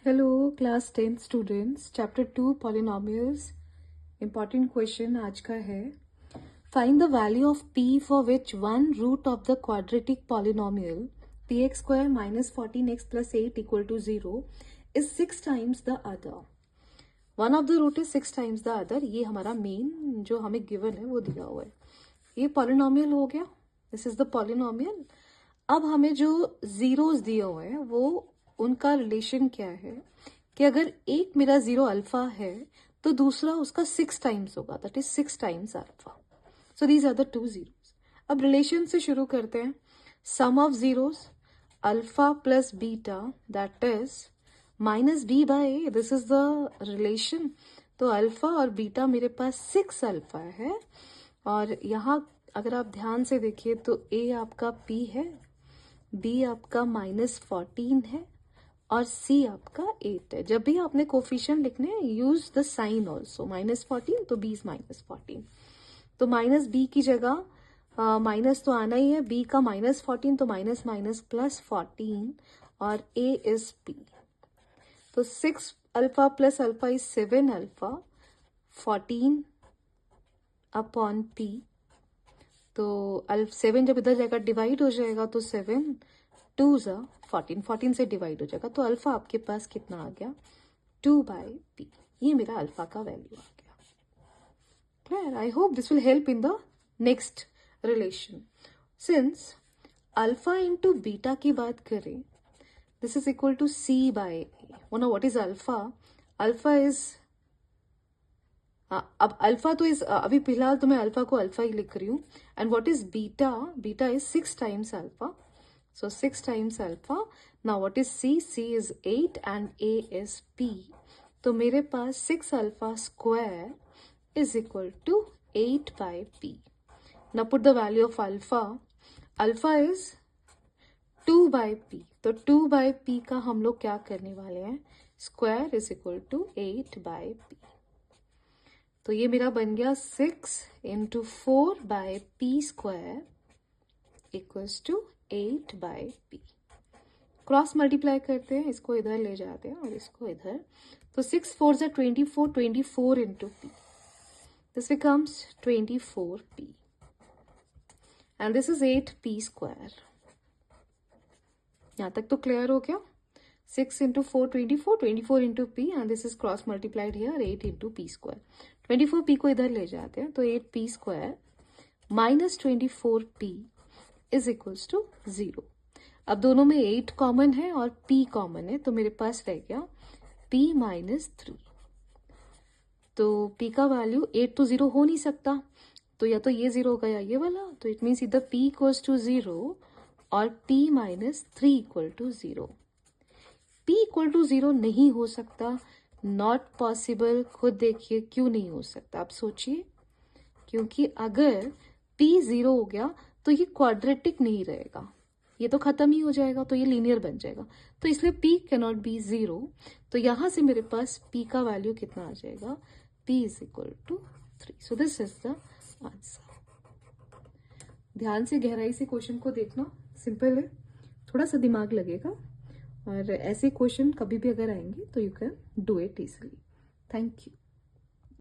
Hello class 10 students, chapter 2 polynomials. Important question आज का है, find the value of p for which one root of the quadratic polynomial px square minus 14x plus 8 equal to 0 is 6 times the other. One of the root is 6 times the other. ये हमारा main जो हमें given है वो दिया हुआ है। ये पॉलिनोमियल हो गया, दिस इज द पॉलिनोमियल। अब हमें जो जीरोस दिए हुए हैं वो उनका रिलेशन क्या है कि अगर एक मेरा जीरो अल्फा है तो दूसरा उसका 6 टाइम्स होगा, that is 6 times alpha. So these are the two zeros. अब रिलेशन से शुरू करते हैं। Sum of zeros alpha plus beta that is minus b by a, this is the relation. तो अल्फा और बीटा मेरे पास 6 अल्फा है और यहाँ अगर आप ध्यान से देखिए तो ए आपका p है, बी आपका -14 है और सी आपका 8 है। जब भी आपने कोफिशिएंट लिखने हैं यूज द साइन ऑल्सो, -14 तो बी इज -14। तो माइनस बी की जगह माइनस तो आना ही है, बी का -14 तो माइनस माइनस प्लस 14 और ए इज पी। तो 6 alpha plus alpha is 7 alpha, 14 upon P. तो 7 जब इधर जाएगा डिवाइड हो जाएगा तो 7 2 ज़ा 14, 14 से डिवाइड हो जाएगा। तो अल्फा आपके पास कितना आ गया, 2/p। ये मेरा अल्फा का वैल्यू आ गया। Clear? I hope this will help in the next relation. Since alpha into beta की बात करें, this is equal to c by A. No what is alpha? Alpha is अब अल्फा तो इज अभी फिलहाल तो मैं अल्फा को अल्फा ही लिख रही हूँ। And what is beta? Beta is 6 times alpha, so 6 times alpha. Now what is c? c is 8 and a is p. तो मेरे पास 6 alpha square is equal to 8/p. Now put the value of alpha. Alpha is 2/p. तो 2/p का हम लोग क्या करने वाले हैं, square is equal to 8/p। तो ये मेरा बन गया 6 into 4/p square equals to 8/p। Cross multiply करते हैं, इसको इधर ले जाते हैं और इसको इधर। तो 6 4 ज़ा 24, 24 into p, this becomes 24p and this is 8p square. यहाँ तक तो क्लियर हो गया। 6 into 4 24, 24 into p and this is cross multiplied here 8 into p square. 24p को इधर ले जाते हैं तो 8p square minus 24p is equals to 0। अब दोनों में 8 कॉमन है और p कॉमन है, तो मेरे पास रह गया p -3। तो p का वैल्यू 8 तो 0 हो नहीं सकता, तो या तो ये 0 होगा या ये वाला। तो इट मीन्स इधर p इक्वल्स टू 0 और p -3 equal to 0। p equal to 0 नहीं हो सकता, नॉट पॉसिबल। खुद देखिए क्यों नहीं हो सकता, आप सोचिए। क्योंकि अगर p 0 हो गया तो ये क्वाड्रेटिक नहीं रहेगा, ये तो खत्म ही हो जाएगा, तो ये लीनियर बन जाएगा। तो इसलिए p कैनॉट बी 0। तो यहां से मेरे पास p का वैल्यू कितना आ जाएगा, p is equal to 3। So this is the answer. ध्यान से गहराई से क्वेश्चन को देखना, सिंपल है, थोड़ा सा दिमाग लगेगा और ऐसे क्वेश्चन कभी भी अगर आएंगे तो you can do it easily. Thank you.